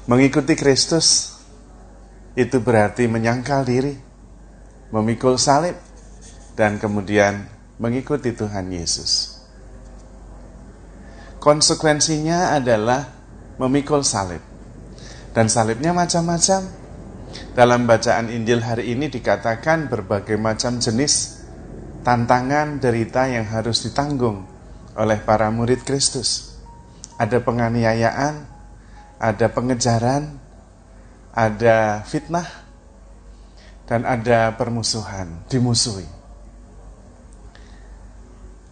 Mengikuti Kristus itu berarti menyangkal diri, memikul salib, dan kemudian mengikuti Tuhan Yesus. Konsekuensinya adalah memikul salib. Dan salibnya macam-macam. Dalam bacaan Injil hari ini dikatakan berbagai macam jenis tantangan derita yang harus ditanggung oleh para murid Kristus. Ada penganiayaan, ada pengejaran, ada fitnah, dan ada permusuhan, dimusuhi.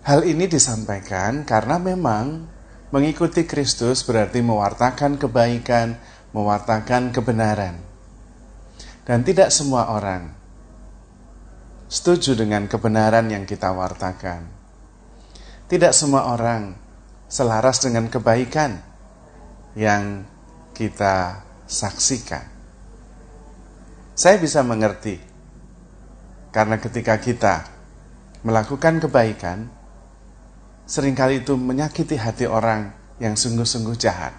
Hal ini disampaikan karena memang mengikuti Kristus berarti mewartakan kebaikan, mewartakan kebenaran. Dan tidak semua orang setuju dengan kebenaran yang kita wartakan. Tidak semua orang selaras dengan kebaikan yang kita saksikan. Saya bisa mengerti, karena ketika kita melakukan kebaikan, seringkali itu menyakiti hati orang yang sungguh-sungguh jahat.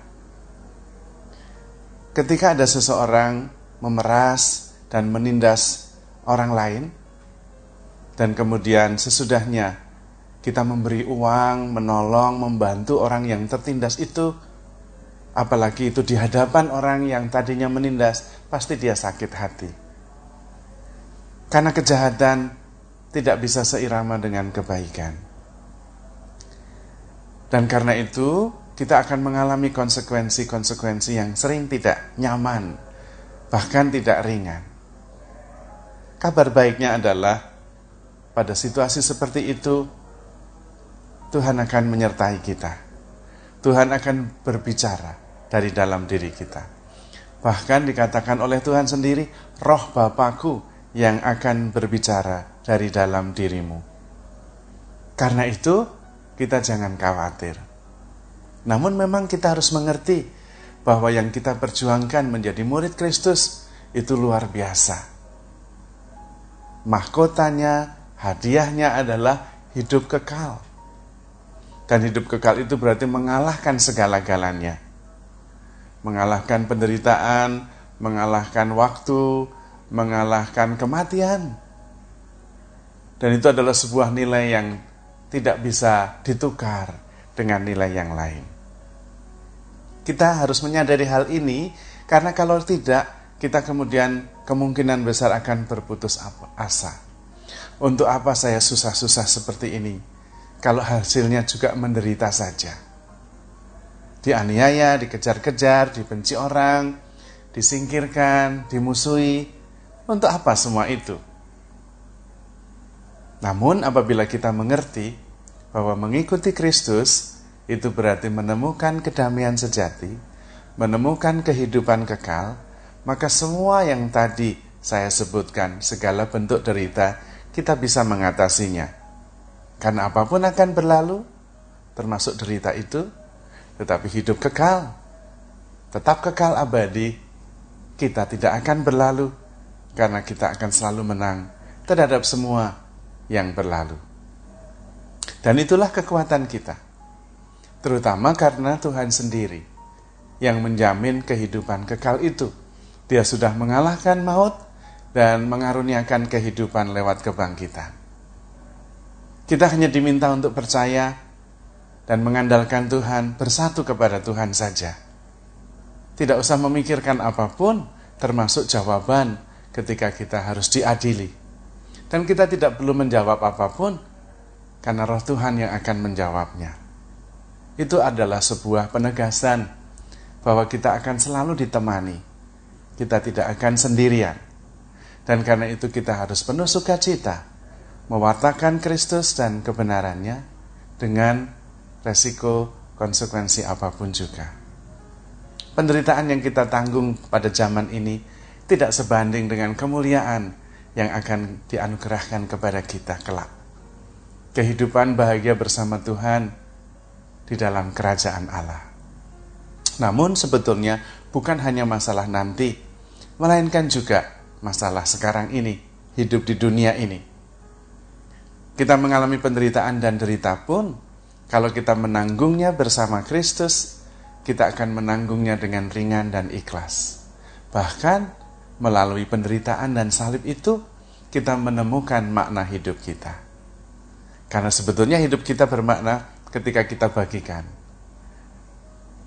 Ketika ada seseorang memeras dan menindas orang lain, dan kemudian sesudahnya kita memberi uang, menolong, membantu orang yang tertindas itu, apalagi itu di hadapan orang yang tadinya menindas, pasti dia sakit hati. Karena kejahatan tidak bisa seirama dengan kebaikan. Dan karena itu, kita akan mengalami konsekuensi-konsekuensi yang sering tidak nyaman, bahkan tidak ringan. Kabar baiknya adalah, pada situasi seperti itu, Tuhan akan menyertai kita. Tuhan akan berbicara dari dalam diri kita. Bahkan dikatakan oleh Tuhan sendiri, Roh Bapa-Ku yang akan berbicara dari dalam dirimu. Karena itu, kita jangan khawatir. Namun memang kita harus mengerti bahwa yang kita perjuangkan menjadi murid Kristus itu luar biasa. Mahkotanya, hadiahnya adalah hidup kekal. Dan hidup kekal itu berarti mengalahkan segala-galanya. Mengalahkan penderitaan, mengalahkan waktu, mengalahkan kematian. Dan itu adalah sebuah nilai yang tidak bisa ditukar dengan nilai yang lain. Kita harus menyadari hal ini, karena kalau tidak, kita kemudian kemungkinan besar akan berputus asa. Untuk apa saya susah-susah seperti ini, kalau hasilnya juga menderita saja? Dianiaya, dikejar-kejar, dibenci orang, disingkirkan, dimusuhi. Untuk apa semua itu? Namun apabila kita mengerti bahwa mengikuti Kristus itu berarti menemukan kedamaian sejati, menemukan kehidupan kekal, maka semua yang tadi saya sebutkan, segala bentuk derita, kita bisa mengatasinya. Karena apapun akan berlalu, termasuk derita itu, tetapi hidup kekal, tetap kekal abadi, kita tidak akan berlalu, karena kita akan selalu menang terhadap semua yang berlalu. Dan itulah kekuatan kita, terutama karena Tuhan sendiri yang menjamin kehidupan kekal itu. Dia sudah mengalahkan maut dan mengaruniakan kehidupan lewat kebangkitan. Kita hanya diminta untuk percaya dan mengandalkan Tuhan, bersatu kepada Tuhan saja. Tidak usah memikirkan apapun, termasuk jawaban ketika kita harus diadili. Dan kita tidak perlu menjawab apapun, karena Roh Tuhan yang akan menjawabnya. Itu adalah sebuah penegasan bahwa kita akan selalu ditemani. Kita tidak akan sendirian. Dan karena itu kita harus penuh sukacita, mewartakan Kristus dan kebenarannya dengan resiko konsekuensi apapun juga. Penderitaan yang kita tanggung pada zaman ini tidak sebanding dengan kemuliaan yang akan dianugerahkan kepada kita kelak. Kehidupan bahagia bersama Tuhan di dalam kerajaan Allah. Namun sebetulnya bukan hanya masalah nanti, melainkan juga masalah sekarang ini, hidup di dunia ini. Kita mengalami penderitaan dan derita pun, kalau kita menanggungnya bersama Kristus, kita akan menanggungnya dengan ringan dan ikhlas. Bahkan melalui penderitaan dan salib itu, kita menemukan makna hidup kita. Karena sebetulnya hidup kita bermakna ketika kita bagikan.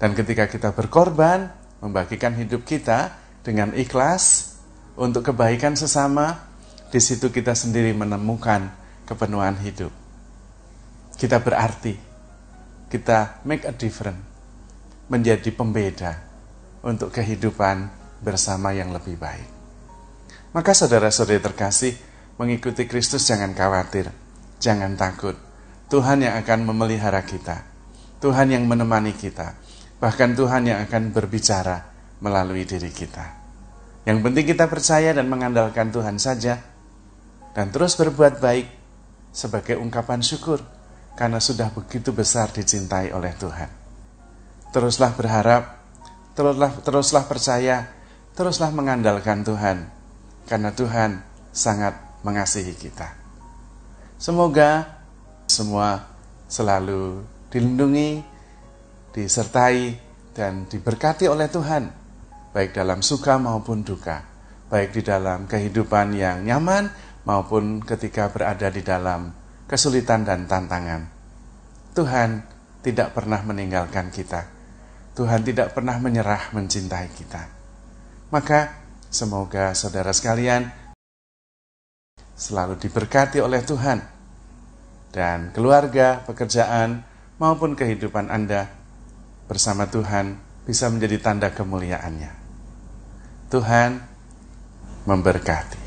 Dan ketika kita berkorban, membagikan hidup kita dengan ikhlas untuk kebaikan sesama, di situ kita sendiri menemukan kepenuhan hidup. Kita berarti, kita make a difference, menjadi pembeda untuk kehidupan bersama yang lebih baik. Maka saudara-saudari terkasih, mengikuti Kristus jangan khawatir, jangan takut. Tuhan yang akan memelihara kita, Tuhan yang menemani kita, bahkan Tuhan yang akan berbicara melalui diri kita. Yang penting kita percaya dan mengandalkan Tuhan saja, dan terus berbuat baik sebagai ungkapan syukur karena sudah begitu besar dicintai oleh Tuhan. Teruslah berharap, teruslah percaya, teruslah mengandalkan Tuhan karena Tuhan sangat mengasihi kita. Semoga semua selalu dilindungi, disertai, dan diberkati oleh Tuhan, baik dalam suka maupun duka, baik di dalam kehidupan yang nyaman maupun ketika berada di dalam kesulitan dan tantangan. Tuhan tidak pernah meninggalkan kita. Tuhan tidak pernah menyerah mencintai kita. Maka semoga saudara sekalian selalu diberkati oleh Tuhan, dan keluarga, pekerjaan, maupun kehidupan Anda bersama Tuhan bisa menjadi tanda kemuliaan-Nya. Tuhan memberkati.